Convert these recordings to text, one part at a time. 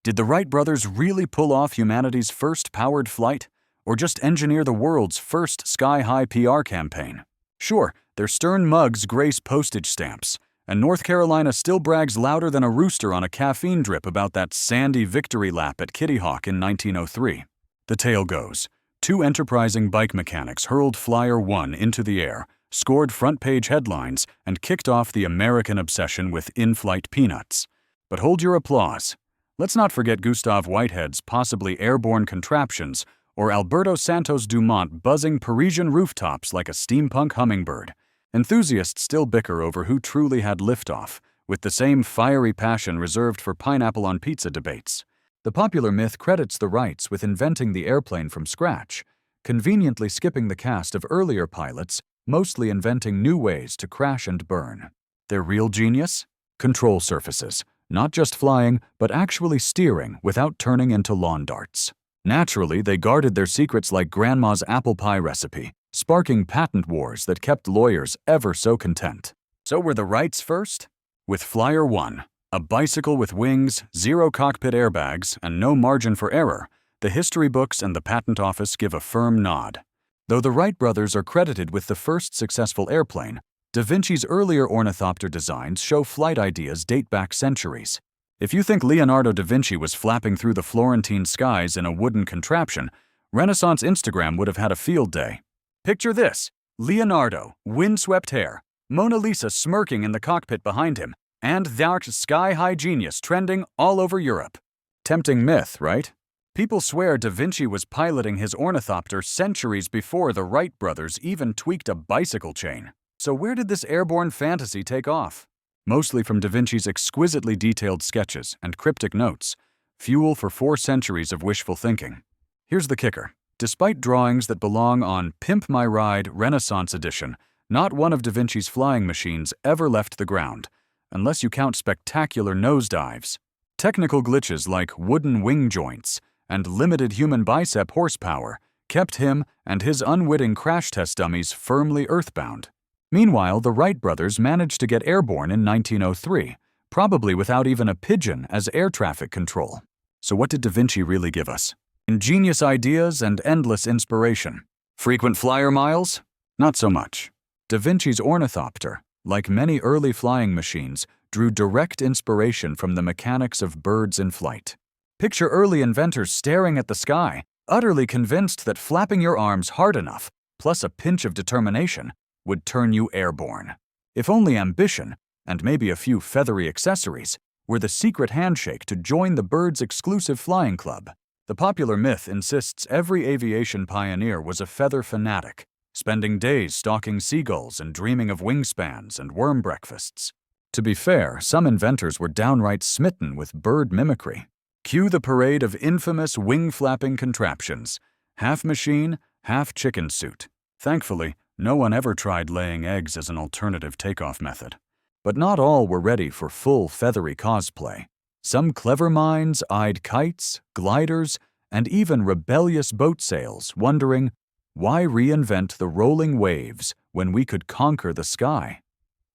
Did the Wright brothers really pull off humanity's first powered flight? Or just engineer the world's first sky-high PR campaign? Sure, their stern mugs grace postage stamps, and North Carolina still brags louder than a rooster on a caffeine drip about that sandy victory lap at Kitty Hawk in 1903. The tale goes, two enterprising bike mechanics hurled Flyer 1 into the air, scored front-page headlines, and kicked off the American obsession with in-flight peanuts. But hold your applause. Let's not forget Gustav Whitehead's possibly airborne contraptions, or Alberto Santos Dumont buzzing Parisian rooftops like a steampunk hummingbird. Enthusiasts still bicker over who truly had liftoff, with the same fiery passion reserved for pineapple on pizza debates. The popular myth credits the Wrights with inventing the airplane from scratch, conveniently skipping the cast of earlier pilots, mostly inventing new ways to crash and burn. Their real genius? Control surfaces, not just flying, but actually steering without turning into lawn darts. Naturally, they guarded their secrets like Grandma's apple pie recipe, sparking patent wars that kept lawyers ever so content. So were the Wrights first? With Flyer 1, a bicycle with wings, zero cockpit airbags, and no margin for error, the history books and the patent office give a firm nod. Though the Wright brothers are credited with the first successful airplane, Da Vinci's earlier ornithopter designs show flight ideas date back centuries. If you think Leonardo da Vinci was flapping through the Florentine skies in a wooden contraption, Renaissance Instagram would have had a field day. Picture this: Leonardo, windswept hair, Mona Lisa smirking in the cockpit behind him, and Dark's sky-high genius trending all over Europe. Tempting myth, right? People swear Da Vinci was piloting his ornithopter centuries before the Wright brothers even tweaked a bicycle chain. So where did this airborne fantasy take off? Mostly from Da Vinci's exquisitely detailed sketches and cryptic notes, fuel for 4 centuries of wishful thinking. Here's the kicker. Despite drawings that belong on Pimp My Ride Renaissance Edition, not one of Da Vinci's flying machines ever left the ground, unless you count spectacular nosedives. Technical glitches like wooden wing joints and limited human bicep horsepower kept him and his unwitting crash test dummies firmly earthbound. Meanwhile, the Wright brothers managed to get airborne in 1903, probably without even a pigeon as air traffic control. So what did Da Vinci really give us? Ingenious ideas and endless inspiration. Frequent flyer miles? Not so much. Da Vinci's ornithopter, like many early flying machines, drew direct inspiration from the mechanics of birds in flight. Picture early inventors staring at the sky, utterly convinced that flapping your arms hard enough, plus a pinch of determination, would turn you airborne. If only ambition, and maybe a few feathery accessories, were the secret handshake to join the bird's exclusive flying club. The popular myth insists every aviation pioneer was a feather fanatic, spending days stalking seagulls and dreaming of wingspans and worm breakfasts. To be fair, some inventors were downright smitten with bird mimicry. Cue the parade of infamous wing-flapping contraptions, half machine, half chicken suit. Thankfully, no one ever tried laying eggs as an alternative takeoff method. But not all were ready for full feathery cosplay. Some clever minds eyed kites, gliders, and even rebellious boat sails, wondering, why reinvent the rolling waves when we could conquer the sky?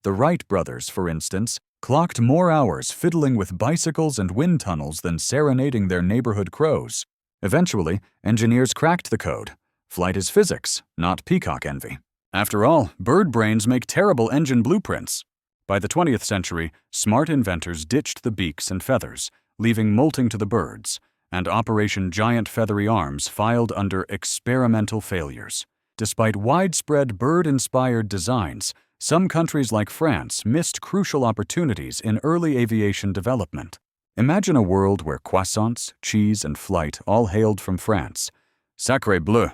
The Wright brothers, for instance, clocked more hours fiddling with bicycles and wind tunnels than serenading their neighborhood crows. Eventually, engineers cracked the code. Flight is physics, not peacock envy. After all, bird brains make terrible engine blueprints. By the 20th century, smart inventors ditched the beaks and feathers, leaving molting to the birds, and Operation Giant Feathery Arms filed under experimental failures. Despite widespread bird-inspired designs, some countries like France missed crucial opportunities in early aviation development. Imagine a world where croissants, cheese, and flight all hailed from France. Sacré bleu,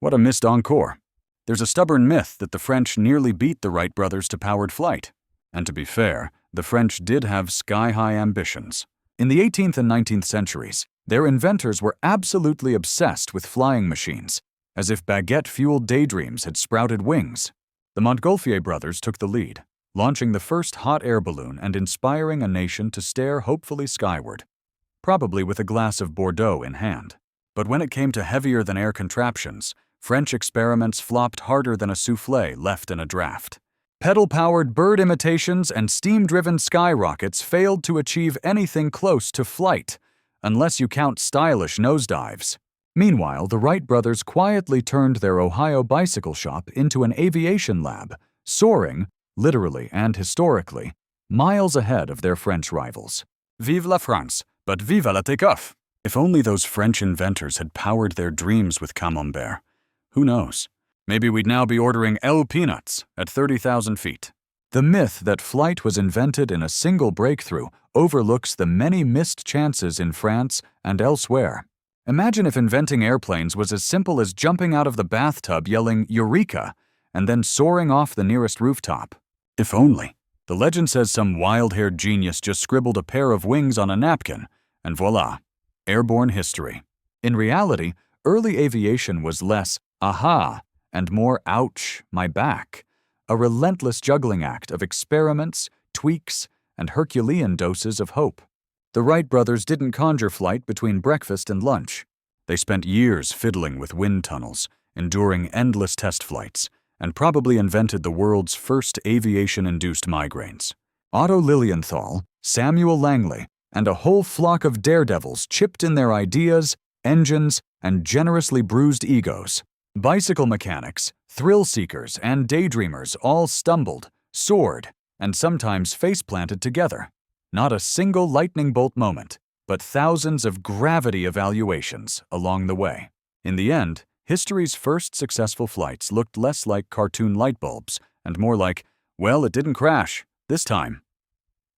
what a missed encore. There's a stubborn myth that the French nearly beat the Wright brothers to powered flight. And to be fair, the French did have sky-high ambitions. In the 18th and 19th centuries, their inventors were absolutely obsessed with flying machines, as if baguette-fueled daydreams had sprouted wings. The Montgolfier brothers took the lead, launching the first hot air balloon and inspiring a nation to stare hopefully skyward, probably with a glass of Bordeaux in hand. But when it came to heavier-than-air contraptions, French experiments flopped harder than a soufflé left in a draft. Pedal-powered bird imitations and steam-driven skyrockets failed to achieve anything close to flight, unless you count stylish nosedives. Meanwhile, the Wright brothers quietly turned their Ohio bicycle shop into an aviation lab, soaring, literally and historically, miles ahead of their French rivals. Vive la France, but vive la takeoff! If only those French inventors had powered their dreams with camembert. Who knows? Maybe we'd now be ordering L peanuts at 30,000 feet. The myth that flight was invented in a single breakthrough overlooks the many missed chances in France and elsewhere. Imagine if inventing airplanes was as simple as jumping out of the bathtub yelling "Eureka!" and then soaring off the nearest rooftop. If only. The legend says some wild-haired genius just scribbled a pair of wings on a napkin, and voila, airborne history. In reality, early aviation was less "aha" and more "ouch, my back," a relentless juggling act of experiments, tweaks, and Herculean doses of hope. The Wright brothers didn't conjure flight between breakfast and lunch. They spent years fiddling with wind tunnels, enduring endless test flights, and probably invented the world's first aviation-induced migraines. Otto Lilienthal, Samuel Langley, and a whole flock of daredevils chipped in their ideas, engines, and generously bruised egos. Bicycle mechanics, thrill-seekers, and daydreamers all stumbled, soared, and sometimes face-planted together. Not a single lightning bolt moment, but thousands of gravity evaluations along the way. In the end, history's first successful flights looked less like cartoon light bulbs and more like, well, it didn't crash, this time.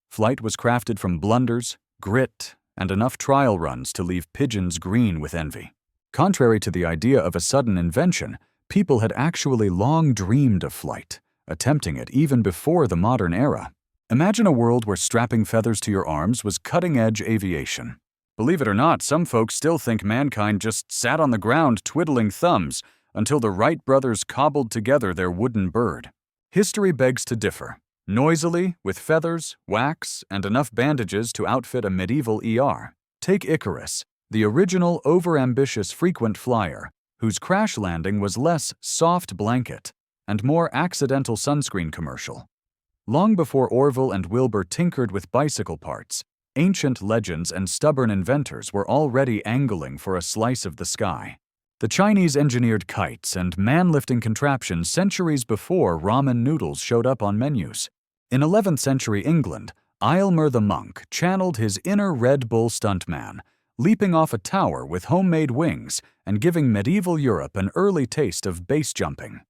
Flight was crafted from blunders, grit, and enough trial runs to leave pigeons green with envy. Contrary to the idea of a sudden invention, people had actually long dreamed of flight, attempting it even before the modern era. Imagine a world where strapping feathers to your arms was cutting-edge aviation. Believe it or not, some folks still think mankind just sat on the ground twiddling thumbs until the Wright brothers cobbled together their wooden bird. History begs to differ. Noisily, with feathers, wax, and enough bandages to outfit a medieval ER. Take Icarus, the original overambitious frequent flyer, whose crash landing was less soft blanket and more accidental sunscreen commercial. Long before Orville and Wilbur tinkered with bicycle parts, ancient legends and stubborn inventors were already angling for a slice of the sky. The Chinese engineered kites and man-lifting contraptions centuries before ramen noodles showed up on menus. In 11th century England, Aylmer the monk channeled his inner Red Bull stuntman, leaping off a tower with homemade wings and giving medieval Europe an early taste of base jumping.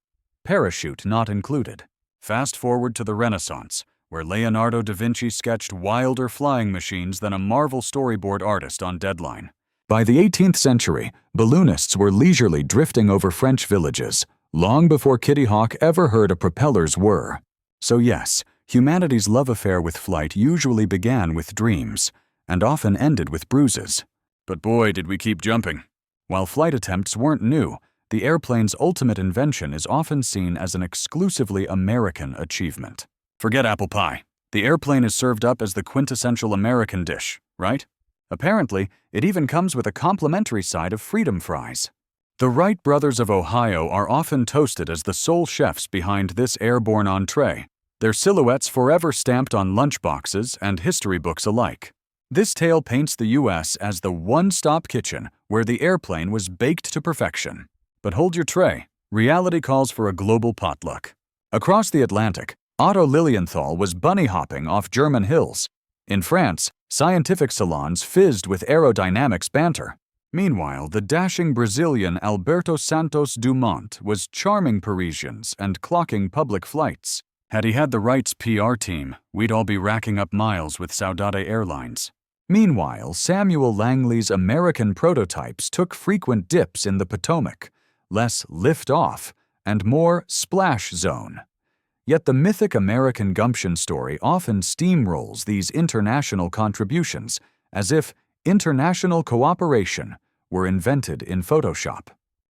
Parachute not included. Fast forward to the Renaissance, where Leonardo da Vinci sketched wilder flying machines than a Marvel storyboard artist on deadline. By the 18th century, balloonists were leisurely drifting over French villages, long before Kitty Hawk ever heard a propeller's whir. So yes, humanity's love affair with flight usually began with dreams, and often ended with bruises. But boy, did we keep jumping. While flight attempts weren't new, the airplane's ultimate invention is often seen as an exclusively American achievement. Forget apple pie. The airplane is served up as the quintessential American dish, right? Apparently, it even comes with a complimentary side of freedom fries. The Wright brothers of Ohio are often toasted as the sole chefs behind this airborne entree, their silhouettes forever stamped on lunchboxes and history books alike. This tale paints the U.S. as the one-stop kitchen where the airplane was baked to perfection. But hold your tray. Reality calls for a global potluck. Across the Atlantic, Otto Lilienthal was bunny hopping off German hills. In France, scientific salons fizzed with aerodynamics banter. Meanwhile, the dashing Brazilian Alberto Santos Dumont was charming Parisians and clocking public flights. Had he had the Wright's PR team, we'd all be racking up miles with Saudade Airlines. Meanwhile, Samuel Langley's American prototypes took frequent dips in the Potomac, less lift-off, and more splash zone. Yet the mythic American gumption story often steamrolls these international contributions, as if international cooperation were invented in Photoshop.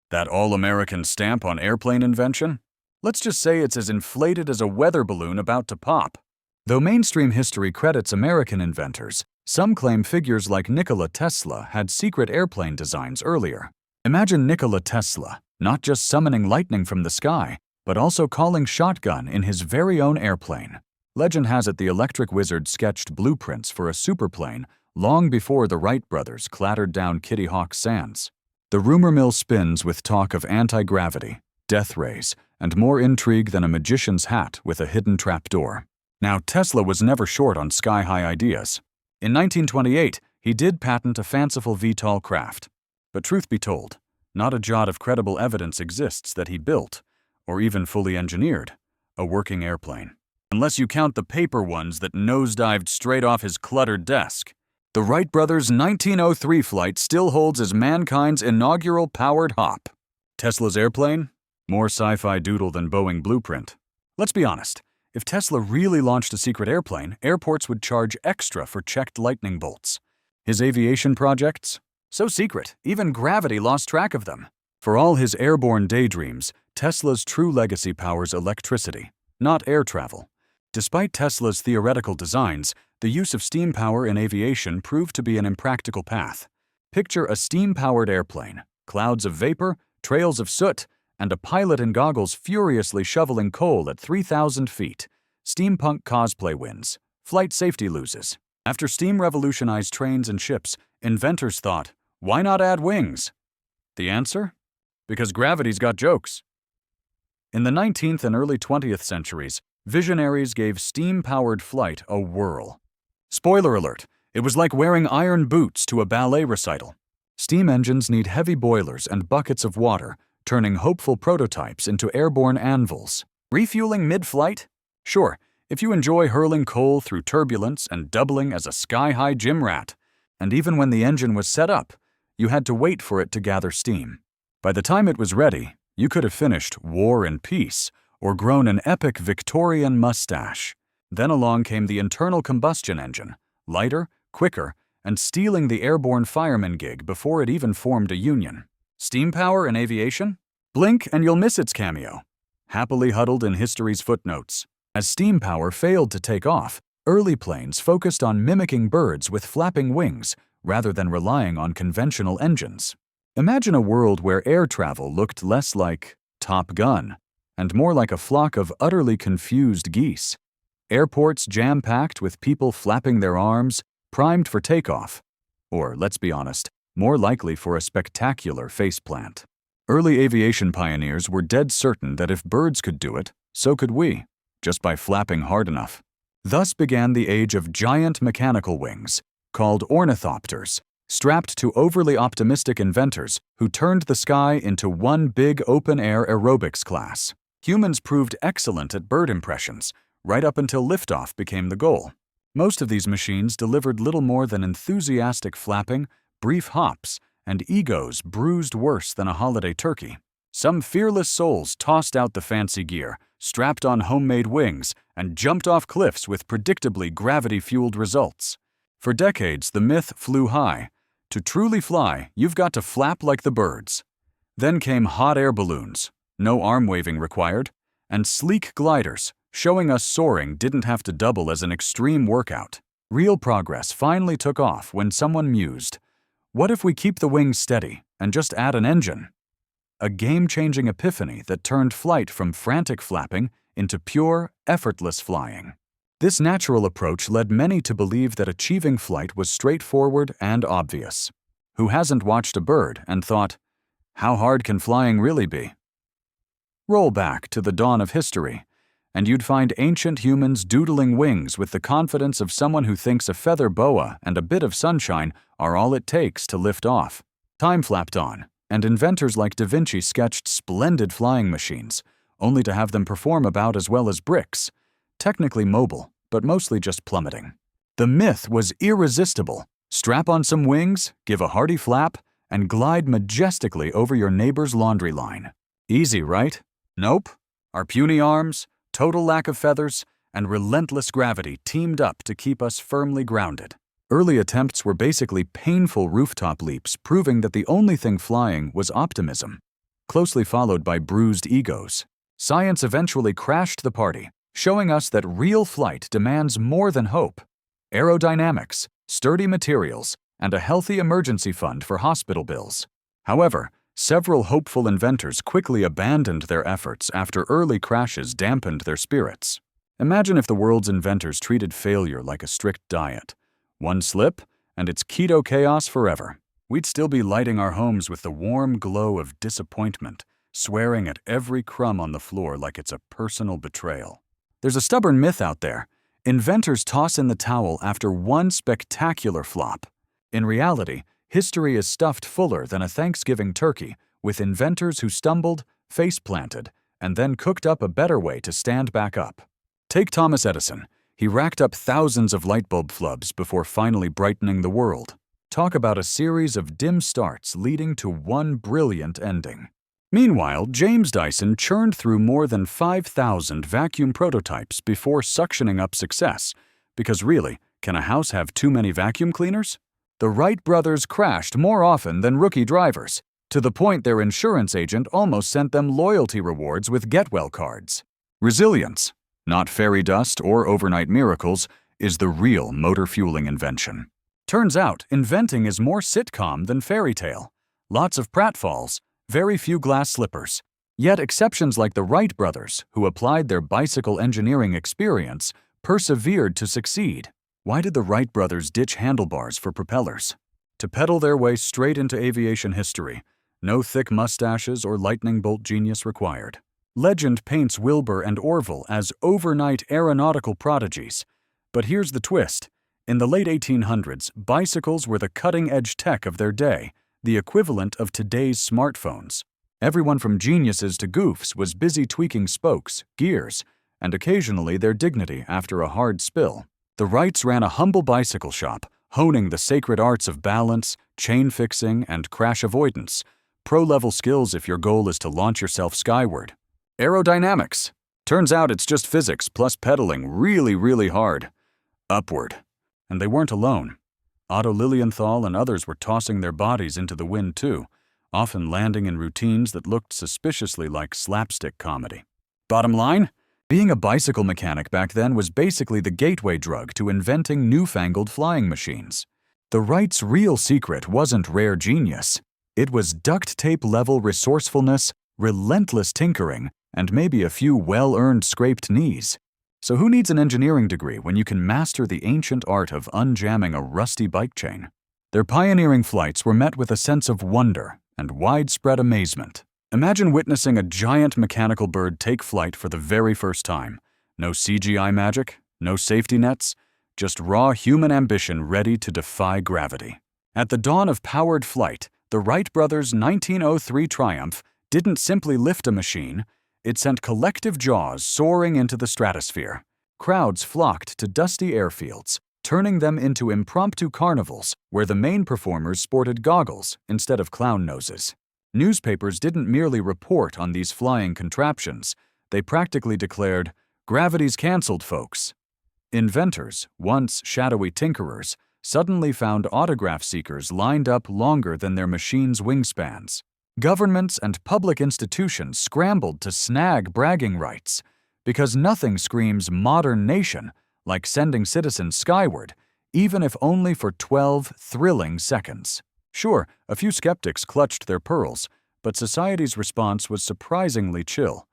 That all-American stamp on airplane invention? Let's just say it's as inflated as a weather balloon about to pop. Though mainstream history credits American inventors, some claim figures like Nikola Tesla had secret airplane designs earlier. Imagine Nikola Tesla not just summoning lightning from the sky, but also calling shotgun in his very own airplane. Legend has it the electric wizard sketched blueprints for a superplane long before the Wright brothers clattered down Kitty Hawk's sands. The rumor mill spins with talk of anti-gravity, death rays, and more intrigue than a magician's hat with a hidden trapdoor. Now, Tesla was never short on sky-high ideas. In 1928, he did patent a fanciful VTOL craft. But truth be told, not a jot of credible evidence exists that he built, or even fully engineered, a working airplane. Unless you count the paper ones that nosedived straight off his cluttered desk. The Wright brothers' 1903 flight still holds as mankind's inaugural powered hop. Tesla's airplane? More sci-fi doodle than Boeing blueprint. Let's be honest, if Tesla really launched a secret airplane, airports would charge extra for checked lightning bolts. His aviation projects? So secret, even gravity lost track of them. For all his airborne daydreams, Tesla's true legacy powers electricity, not air travel. Despite Tesla's theoretical designs, the use of steam power in aviation proved to be an impractical path. Picture a steam-powered airplane, clouds of vapor, trails of soot, and a pilot in goggles furiously shoveling coal at 3,000 feet. Steampunk cosplay wins. Flight safety loses. After steam revolutionized trains and ships, inventors thought, why not add wings? The answer? Because gravity's got jokes. In the 19th and early 20th centuries, visionaries gave steam-powered flight a whirl. Spoiler alert, it was like wearing iron boots to a ballet recital. Steam engines need heavy boilers and buckets of water, turning hopeful prototypes into airborne anvils. Refueling mid-flight? Sure, if you enjoy hurling coal through turbulence and doubling as a sky-high gym rat. And even when the engine was set up, you had to wait for it to gather steam. By the time it was ready, you could have finished War and Peace or grown an epic Victorian mustache. Then along came the internal combustion engine, lighter, quicker, and stealing the airborne fireman gig before it even formed a union. Steam power in aviation? Blink and you'll miss its cameo. Happily huddled in history's footnotes. As steam power failed to take off, early planes focused on mimicking birds with flapping wings rather than relying on conventional engines. Imagine a world where air travel looked less like Top Gun and more like a flock of utterly confused geese. Airports jam-packed with people flapping their arms, primed for takeoff. Or, let's be honest, more likely for a spectacular faceplant. Early aviation pioneers were dead certain that if birds could do it, so could we, just by flapping hard enough. Thus began the age of giant mechanical wings, called ornithopters, strapped to overly optimistic inventors who turned the sky into one big open-air aerobics class. Humans proved excellent at bird impressions, right up until liftoff became the goal. Most of these machines delivered little more than enthusiastic flapping, brief hops, and egos bruised worse than a holiday turkey. Some fearless souls tossed out the fancy gear, strapped on homemade wings, and jumped off cliffs with predictably gravity-fueled results. For decades, the myth flew high. To truly fly, you've got to flap like the birds. Then came hot air balloons, no arm waving required, and sleek gliders, showing us soaring didn't have to double as an extreme workout. Real progress finally took off when someone mused, what if we keep the wings steady and just add an engine? A game-changing epiphany that turned flight from frantic flapping into pure, effortless flying. This natural approach led many to believe that achieving flight was straightforward and obvious. Who hasn't watched a bird and thought, how hard can flying really be? Roll back to the dawn of history, and you'd find ancient humans doodling wings with the confidence of someone who thinks a feather boa and a bit of sunshine are all it takes to lift off. Time flapped on, and inventors like Da Vinci sketched splendid flying machines, only to have them perform about as well as bricks, technically mobile, but mostly just plummeting. The myth was irresistible. Strap on some wings, give a hearty flap, and glide majestically over your neighbor's laundry line. Easy, right? Nope. Our puny arms, total lack of feathers, and relentless gravity teamed up to keep us firmly grounded. Early attempts were basically painful rooftop leaps, proving that the only thing flying was optimism, closely followed by bruised egos. Science eventually crashed the party, showing us that real flight demands more than hope. Aerodynamics, sturdy materials, and a healthy emergency fund for hospital bills. However, several hopeful inventors quickly abandoned their efforts after early crashes dampened their spirits. Imagine if the world's inventors treated failure like a strict diet. One slip, and it's keto chaos forever. We'd still be lighting our homes with the warm glow of disappointment, swearing at every crumb on the floor like it's a personal betrayal. There's a stubborn myth out there. Inventors toss in the towel after one spectacular flop. In reality, history is stuffed fuller than a Thanksgiving turkey, with inventors who stumbled, face-planted, and then cooked up a better way to stand back up. Take Thomas Edison. He racked up thousands of light bulb flubs before finally brightening the world. Talk about a series of dim starts leading to one brilliant ending. Meanwhile, James Dyson churned through more than 5,000 vacuum prototypes before suctioning up success. Because really, can a house have too many vacuum cleaners? The Wright brothers crashed more often than rookie drivers, to the point their insurance agent almost sent them loyalty rewards with get-well cards. Resilience, not fairy dust or overnight miracles, is the real motor-fueling invention. Turns out, inventing is more sitcom than fairy tale. Lots of pratfalls, very few glass slippers. Yet exceptions like the Wright brothers, who applied their bicycle engineering experience, persevered to succeed. Why did the Wright brothers ditch handlebars for propellers? To pedal their way straight into aviation history. No thick mustaches or lightning bolt genius required. Legend paints Wilbur and Orville as overnight aeronautical prodigies. But here's the twist. In the late 1800s, bicycles were the cutting-edge tech of their day, the equivalent of today's smartphones. Everyone from geniuses to goofs was busy tweaking spokes, gears, and occasionally their dignity after a hard spill. The Wrights ran a humble bicycle shop, honing the sacred arts of balance, chain fixing, and crash avoidance, pro-level skills if your goal is to launch yourself skyward. Aerodynamics. Turns out it's just physics plus pedaling really hard. Upward. And they weren't alone. Otto Lilienthal and others were tossing their bodies into the wind too, often landing in routines that looked suspiciously like slapstick comedy. Bottom line? Being a bicycle mechanic back then was basically the gateway drug to inventing newfangled flying machines. The Wrights' real secret wasn't rare genius. It was duct tape-level resourcefulness, relentless tinkering, and maybe a few well-earned scraped knees. So who needs an engineering degree when you can master the ancient art of unjamming a rusty bike chain? Their pioneering flights were met with a sense of wonder and widespread amazement. Imagine witnessing a giant mechanical bird take flight for the very first time. No CGI magic, no safety nets, just raw human ambition ready to defy gravity. At the dawn of powered flight, the Wright brothers' 1903 Triumph didn't simply lift a machine, it sent collective jaws soaring into the stratosphere. Crowds flocked to dusty airfields, turning them into impromptu carnivals where the main performers sported goggles instead of clown noses. Newspapers didn't merely report on these flying contraptions, they practically declared, "Gravity's canceled, folks." Inventors, once shadowy tinkerers, suddenly found autograph seekers lined up longer than their machines' wingspans. Governments and public institutions scrambled to snag bragging rights, because nothing screams modern nation like sending citizens skyward, even if only for 12 thrilling seconds. Sure, a few skeptics clutched their pearls, but society's response was surprisingly chill.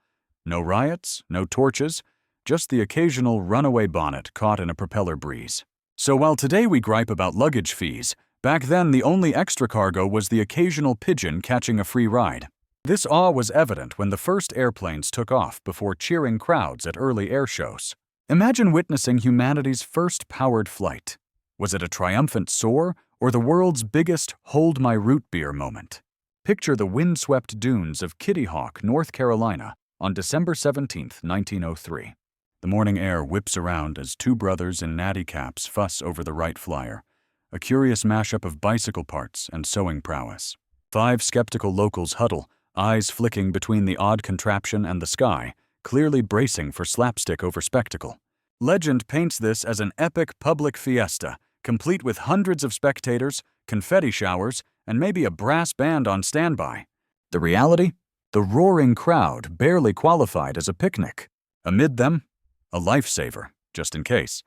No riots, no torches, just the occasional runaway bonnet caught in a propeller breeze. So while today we gripe about luggage fees, back then the only extra cargo was the occasional pigeon catching a free ride. This awe was evident when the first airplanes took off before cheering crowds at early air shows. Imagine witnessing humanity's first powered flight. Was it a triumphant soar or the world's biggest hold my root beer moment? Picture the windswept dunes of Kitty Hawk, North Carolina on December 17, 1903. The morning air whips around as two brothers in natty caps fuss over the Wright Flyer, a curious mashup of bicycle parts and sewing prowess. 5 skeptical locals huddle, eyes flicking between the odd contraption and the sky, clearly bracing for slapstick over spectacle. Legend paints this as an epic public fiesta, complete with hundreds of spectators, confetti showers, and maybe a brass band on standby. The reality? The roaring crowd barely qualified as a picnic. Amid them, a lifesaver, just in case,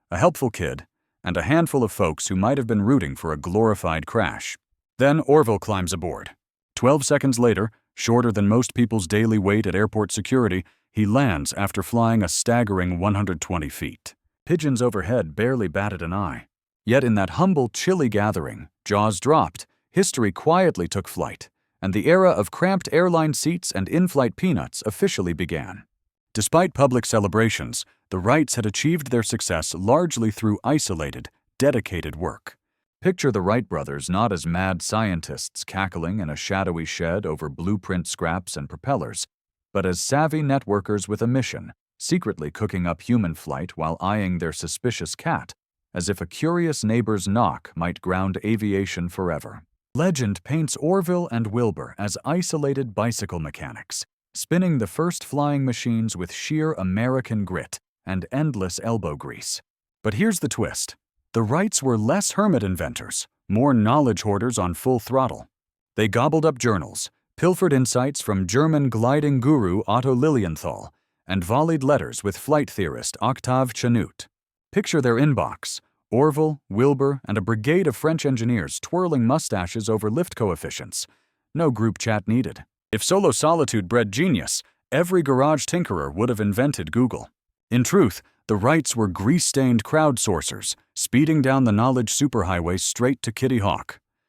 a helpful kid, and a handful of folks who might have been rooting for a glorified crash. Then Orville climbs aboard. 12 seconds later, shorter than most people's daily wait at airport security, he lands after flying a staggering 120 feet. Pigeons overhead barely batted an eye. Yet in that humble, chilly gathering, jaws dropped, history quietly took flight, and the era of cramped airline seats and in-flight peanuts officially began. Despite public celebrations, the Wrights had achieved their success largely through isolated, dedicated work. Picture the Wright brothers not as mad scientists cackling in a shadowy shed over blueprint scraps and propellers, but as savvy networkers with a mission, secretly cooking up human flight while eyeing their suspicious cat, as if a curious neighbor's knock might ground aviation forever. Legend paints Orville and Wilbur as isolated bicycle mechanics, spinning the first flying machines with sheer American grit and endless elbow grease. But here's the twist. The Wrights were less hermit inventors, more knowledge hoarders on full throttle. They gobbled up journals, pilfered insights from German gliding guru Otto Lilienthal, and volleyed letters with flight theorist Octave Chanute. Picture their inbox: Orville, Wilbur, and a brigade of French engineers twirling mustaches over lift coefficients. No group chat needed. If solo solitude bred genius, every garage tinkerer would have invented Google. In truth, the Wrights were grease-stained crowdsourcers, speeding down the knowledge superhighway straight to Kitty Hawk.